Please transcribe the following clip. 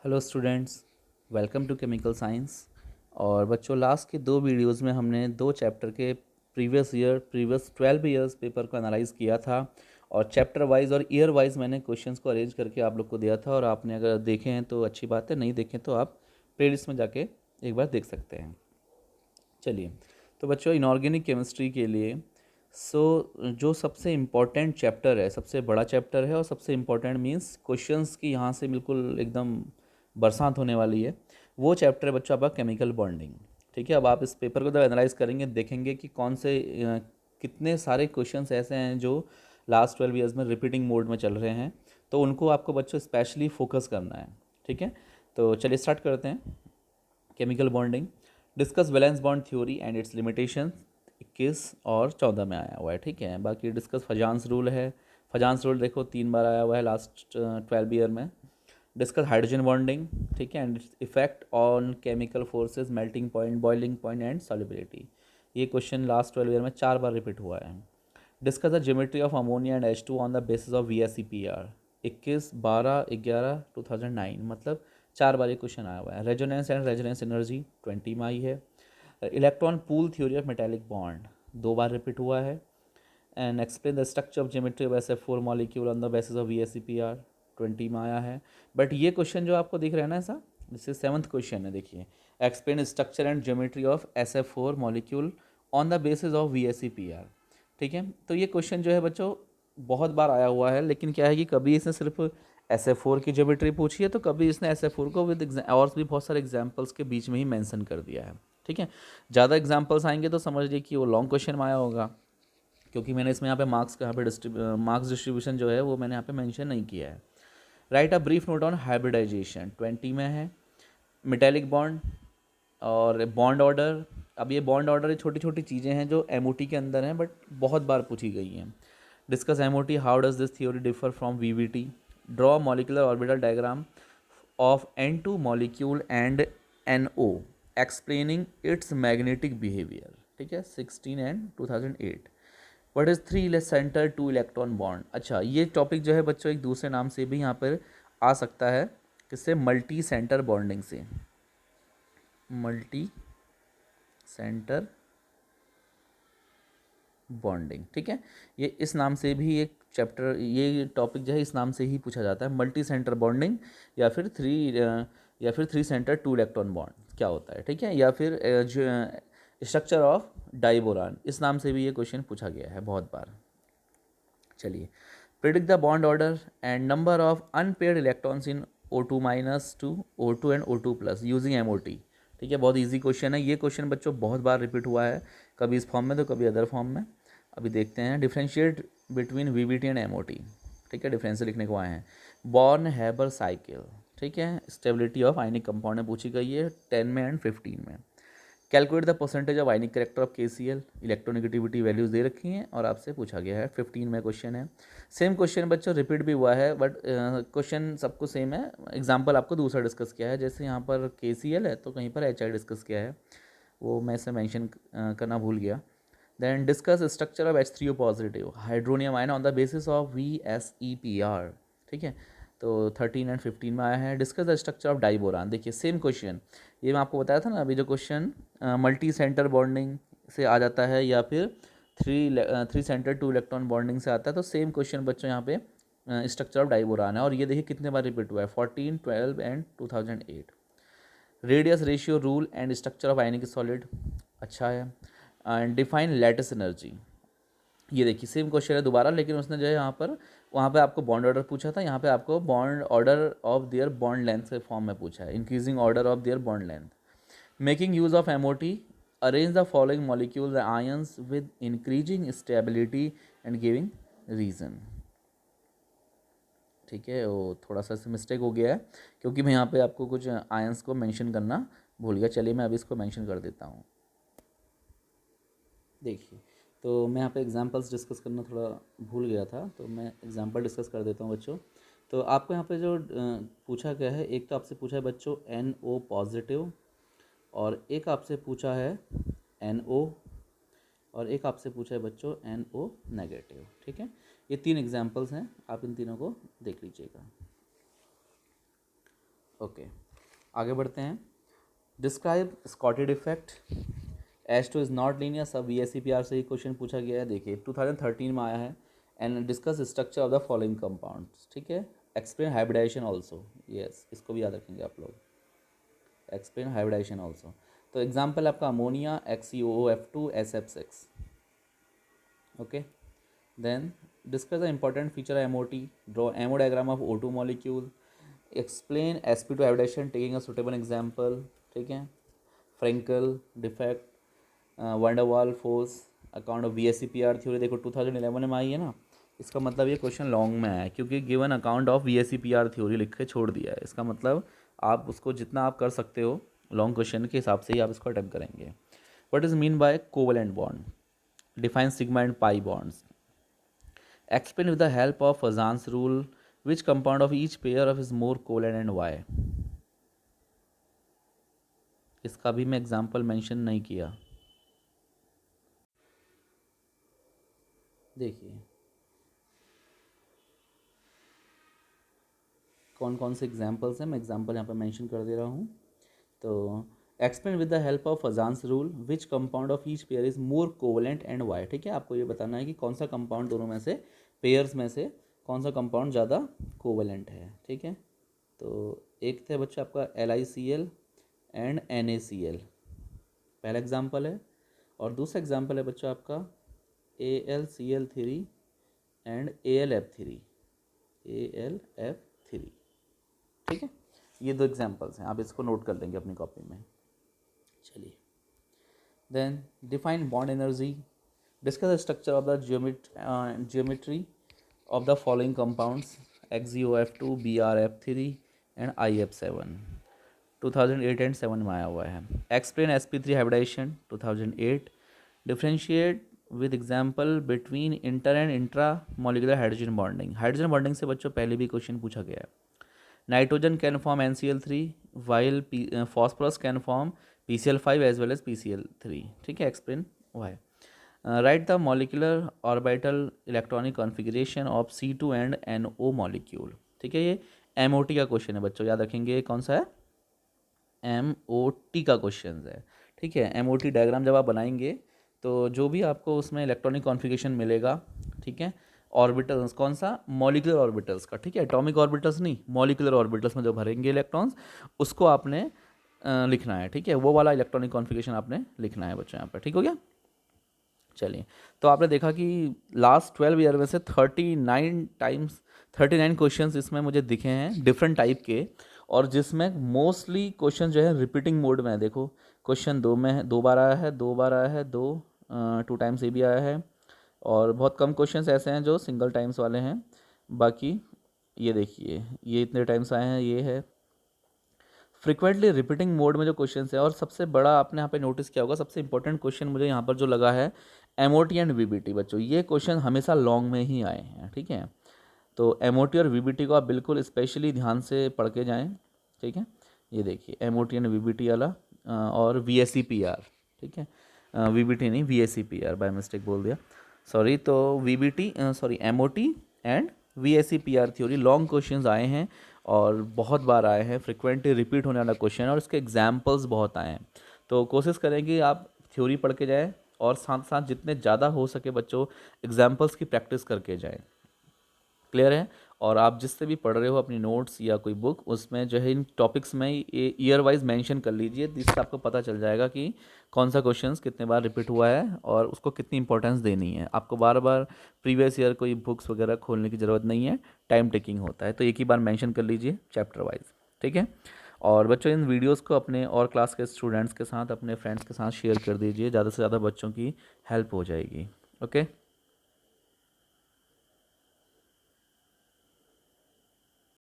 Hello students, welcome to chemical science. और बच्चों, last के दो वीडियोस में हमने दो चैप्टर के प्रीवियस 12 ईयर्स पेपर को एनालाइज किया था। और चैप्टर वाइज और ईयर वाइज मैंने क्वेश्चंस को अरेंज करके आप लोग को दिया था। और आपने अगर देखे हैं तो अच्छी बात है, नहीं देखें तो आप प्लेलिस्ट में जाके एक बार देख सकते हैं। चलिए, तो बच्चों इनऑर्गेनिक केमिस्ट्री के लिए जो सबसे इम्पॉर्टेंट चैप्टर है, सबसे बड़ा चैप्टर है और सबसे इम्पॉर्टेंट मीन्स क्वेश्चंस की यहाँ से बिल्कुल एकदम बरसात होने वाली है, वो चैप्टर है बच्चों आपका केमिकल बॉन्डिंग। ठीक है, अब आप इस पेपर को जब एनालाइज करेंगे देखेंगे कि कौन से कितने सारे क्वेश्चंस ऐसे हैं जो लास्ट 12 ईयर्स में रिपीटिंग मोड में चल रहे हैं, तो उनको आपको बच्चों स्पेशली फोकस करना है। ठीक है, तो चलिए स्टार्ट करते हैं। Chemical bonding, discuss valence bond theory and it's limitations, 21 और 14 में आया हुआ है। ठीक है, बाकी डिस्कस फजान्स रूल है। फजान्स रूल देखो 3 बार आया हुआ है लास्ट 12 ईयर में। डिस्कस हाइड्रोजन बॉन्डिंग, ठीक है, and its effect on chemical forces, melting point, boiling point and solubility. ये क्वेश्चन लास्ट 12 ईयर में 4 बार रिपीट हुआ है। Discuss the geometry of ammonia and H2 on the basis of VSEPR, 21, 12, 11, 2009, मतलब 4 बार ये question आया हुआ है। रेजोनेंस एंड रेजोनेंस एनर्जी 20 में आई है। Electron pool theory of metallic bond 2 bar repeat हुआ है। And explain the structure of geometry of SF4 molecule on the basis of VSEPR 20 में आया है। बट ये क्वेश्चन जो आपको दिख रहा है ना ऐसा, जिससे 7th क्वेश्चन है, देखिए, explain structure and geometry of SF4 molecule on the basis of VSEPR। ठीक है, तो ये क्वेश्चन जो है बच्चों बहुत बार आया हुआ है, लेकिन क्या है कि कभी इसने सिर्फ SF4 की ज्योमेट्री पूछी है, तो कभी इसने SF4 को विद और भी बहुत सारे एग्जाम्पल्स के बीच में ही मेंशन कर दिया है। ठीक है, ज़्यादा एग्जाम्पल्स आएंगे तो समझ लीजिए कि वो लॉन्ग क्वेश्चन में आया होगा, क्योंकि मैंने इसमें यहाँ पे मार्क्स का यहाँ पे मार्क्स डिस्ट्रीब्यूशन जो है वो मैंने यहाँ पे मेंशन नहीं किया है। Write a brief note on hybridisation 20 में है। मेटेलिक बॉन्ड और बॉन्ड ऑर्डर, अब ये बॉन्ड ऑर्डर ये छोटी छोटी चीज़ें हैं जो MOT के अंदर हैं बट बहुत बार पूछी गई हैं। Discuss MOT, how does this theory differ from VVT, draw molecular orbital diagram of N2 molecule and NO explaining it's magnetic behaviour. ठीक है, 16 and 2008। What is 3 centre 2 electron bond. अच्छा, ये टॉपिक जो है बच्चों एक दूसरे नाम से भी यहाँ पर आ सकता है, किससे, मल्टी सेंटर बॉन्डिंग से। मल्टी सेंटर बॉन्डिंग, ठीक है, ये इस नाम से भी एक चैप्टर, ये टॉपिक जो है इस नाम से ही पूछा जाता है, मल्टी सेंटर बॉन्डिंग, या फिर 3 सेंटर 2 इलेक्ट्रॉन बॉन्ड क्या होता है। ठीक है, या फिर स्ट्रक्चर ऑफ डाइबोरान, इस नाम से भी ये क्वेश्चन पूछा गया है बहुत बार। चलिए, predict the bond order and number of unpaired electrons in O2 minus two O2 and O2 plus using MOT। ठीक है, बहुत इजी क्वेश्चन है ये। क्वेश्चन बच्चों बहुत बार रिपीट हुआ है, कभी इस फॉर्म में तो कभी अदर फॉर्म में। अभी देखते हैं, differentiate between VBT and MOT। ठीक है, डिफरेंस लिखने को आए हैं। बॉर्न हैबर साइकिल, ठीक है, स्टेबिलिटी ऑफ आयनिक कंपाउंड में पूछी गई है 10 में एंड 15 में। Calculate the percentage of ionic character of KCl, electronegativity values दे रखी हैं और आपसे पूछा गया है, 15 में क्वेश्चन है। सेम क्वेश्चन बच्चों रिपीट भी हुआ है, बट क्वेश्चन सबको सेम है, एग्जाम्पल आपको दूसरा डिस्कस किया है। जैसे यहाँ पर KCl है तो कहीं पर HI डिस्कस किया है, वो मैं इसे मैंशन करना भूल गया। Then discuss structure of H3O positive hydronium ion on the basis of VSEPR। ठीक है, तो 13 एंड 15 में आया है। डिस्कस द स्ट्रक्चर ऑफ डाइबोरान, देखिए सेम क्वेश्चन, ये मैं आपको बताया था ना अभी, जो क्वेश्चन मल्टी सेंटर बॉन्डिंग से आ जाता है या फिर 3 सेंटर 2 इलेक्ट्रॉन बॉन्डिंग से आता है, तो सेम क्वेश्चन बच्चों यहाँ पे स्ट्रक्चर ऑफ डाइबोरान है। और ये देखिए कितने बार रिपीट हुआ है, 14, 12 and 2008। Radius ratio rule and structure of ionic solid, अच्छा है। एंड डिफाइन लैटिस एनर्जी, ये देखिए सेम क्वेश्चन है दोबारा, लेकिन उसने जो है यहाँ पर, वहाँ पे आपको बॉन्ड ऑर्डर पूछा था, यहाँ पे आपको bond order of their bond length के फॉर्म में पूछा है, increasing order of their bond length. Making use of MOT, arrange the following molecule ions with increasing stability and giving reason. ठीक है, वो थोड़ा सा मिस्टेक हो गया है, क्योंकि मैं यहाँ पे आपको कुछ आयंस को मेंशन करना भूल गया। चलिए मैं अभी इसको मेंशन कर देता हूँ। देखिए, तो मैं यहाँ पे एग्जांपल्स डिस्कस करना थोड़ा भूल गया था, तो मैं एग्जांपल डिस्कस कर देता हूँ बच्चों। तो आपको यहाँ पे जो पूछा गया है, एक तो आपसे पूछा है बच्चों NO पॉजिटिव, और एक आपसे पूछा है NO, और एक आपसे पूछा है बच्चों NO नेगेटिव। ठीक है, ये 3 एग्जांपल्स हैं, आप इन तीनों को देख लीजिएगा। ओके, आगे बढ़ते हैं। डिस्क्राइब स्कॉटेड effect, H2 is not linear, सब VSEPR से ही क्वेश्चन पूछा गया है। देखिए 2013 में आया है। And discuss structure of the following compounds, ठीक है। एक्सप्लेन हाइब्रिडाइजेशन ऑल्सो, यस, इसको भी याद रखेंगे आप लोग। Explain hybridization also. तो एग्जाम्पल आपका ammonia XeOF2 SF6, okay. Then discuss the important feature MOT, draw MO diagram of O2 molecule, explain sp2 hybridization taking a suitable example, ठीक है। Frenkel defect, van der Waals force, account of VSEPR theory, देखो 2011 में आई है ना। इसका मतलब ये question long में आया है क्योंकि given account of VSEPR theory लिख के छोड़ दिया है। इसका मतलब आप उसको जितना आप कर सकते हो लॉन्ग क्वेश्चन के हिसाब से ही आप इसको अटेम्प्ट करेंगे। What is mean by covalent bond, define sigma and pi bonds, explain with the help of Fajans rule which compound of each pair of is more covalent and why. इसका भी मैं example mention नहीं किया। देखिए कौन कौन से examples हैं, मैं एग्जाम्पल यहाँ पर मेंशन कर दे रहा हूँ। तो explain with the help of Fajans rule which compound of each pair is more covalent and why, ठीक है। आपको ये बताना है कि कौन सा कंपाउंड दोनों में से, पेयर्स में से कौन सा कंपाउंड ज़्यादा कोवलेंट है, ठीक है। तो एक थे बच्चा आपका LiCl एंड NaCl, पहला एग्जाम्पल है। और दूसरा एग्जाम्पल है बच्चा आपका AlCl3 एंड AlF3, ठीक है। ये दो एग्जाम्पल्स हैं, आप इसको नोट कर लेंगे अपनी कॉपी में। चलिए, then define bond energy, discuss the structure of the geometry of the following compounds XeOF2 BrF3 and IF7, 2008 and 7 में आया हुआ है। Explain sp3 hybridization 2008, differentiate with example between inter and intra molecular hydrogen bonding. Hydrogen bonding से बच्चों पहले भी question पूछा गया है। Nitrogen can form NCl3 while phosphorus can form PCl5 as well as PCl3, ठीक है। Explain Y. Right the molecular orbital electronic configuration of C2 and NO molecule, ठीक है। ये MOT का क्वेश्चन है बच्चों, याद रखेंगे। कौन सा है? MOT का क्वेश्चन है, ठीक है। MOT डायग्राम जब आप बनाएंगे तो जो भी आपको उसमें इलेक्ट्रॉनिक कॉन्फ़िगरेशन मिलेगा, ठीक है, ऑर्बिटल्स, कौन सा? मॉलिकुलर ऑर्बिटल्स का, ठीक है। एटॉमिक ऑर्बिटल्स नहीं, मॉलिकुलर ऑर्बिटल्स में जो भरेंगे इलेक्ट्रॉन्स, उसको आपने लिखना है, ठीक है। वो वाला इलेक्ट्रॉनिक कॉन्फ़िगरेशन आपने लिखना है बच्चों यहाँ पर, ठीक हो गया। चलिए, तो आपने देखा कि लास्ट 12 ईयर में से 39 क्वेश्चंस इसमें मुझे दिखे हैं डिफरेंट टाइप के, और जिसमें मोस्टली क्वेश्चन जो है रिपीटिंग मोड में है। देखो क्वेश्चन 2 में है, 2 बार आया है, 2 बार आया है, 2 टाइम्स ये भी आया है, और बहुत कम क्वेश्चंस ऐसे हैं जो सिंगल टाइम्स वाले हैं। बाकी ये देखिए, ये इतने टाइम्स आए हैं, ये है फ्रिक्वेंटली रिपीटिंग मोड में जो क्वेश्चन है। और सबसे बड़ा आपने यहाँ पे नोटिस किया होगा, सबसे इंपॉर्टेंट क्वेश्चन मुझे यहाँ पर जो लगा है MOT एंड VBT बच्चों, ये क्वेश्चन हमेशा लॉन्ग में ही आए हैं, ठीक है। तो MOT और VBT को आप बिल्कुल स्पेशली ध्यान से पढ़ के जाएँ, ठीक है। ये देखिए MOT एंड VBT वाला, और VSEPR, ठीक है। VBT नहीं, VSEPR, बाय मिस्टेक बोल दिया, सॉरी। तो MOT and VSEPR theory long questions आए हैं, और बहुत बार आए हैं, फ्रिक्वेंटली रिपीट होने वाला क्वेश्चन है, और इसके एग्जाम्पल्स बहुत आए हैं। तो कोशिश करें कि आप थ्योरी पढ़ के जाएँ, और साथ साथ जितने ज़्यादा हो सके बच्चों एग्जाम्पल्स की प्रैक्टिस करके जाएँ। क्लियर है? और आप जिससे भी पढ़ रहे हो अपनी नोट्स या कोई बुक, उसमें जो है इन टॉपिक्स में ईयर वाइज मेंशन कर लीजिए, जिससे आपको पता चल जाएगा कि कौन सा क्वेश्चंस कितने बार रिपीट हुआ है और उसको कितनी इंपॉर्टेंस देनी है। आपको बार बार प्रीवियस ईयर कोई बुक्स वगैरह खोलने की ज़रूरत नहीं है, टाइम टेकिंग होता है, तो एक ही बार मेंशन कर लीजिए चैप्टर वाइज, ठीक है। और बच्चों इन वीडियोस को अपने और क्लास के स्टूडेंट्स के साथ, अपने फ्रेंड्स के साथ शेयर कर दीजिए, ज़्यादा से ज़्यादा बच्चों की हेल्प हो जाएगी। ओके।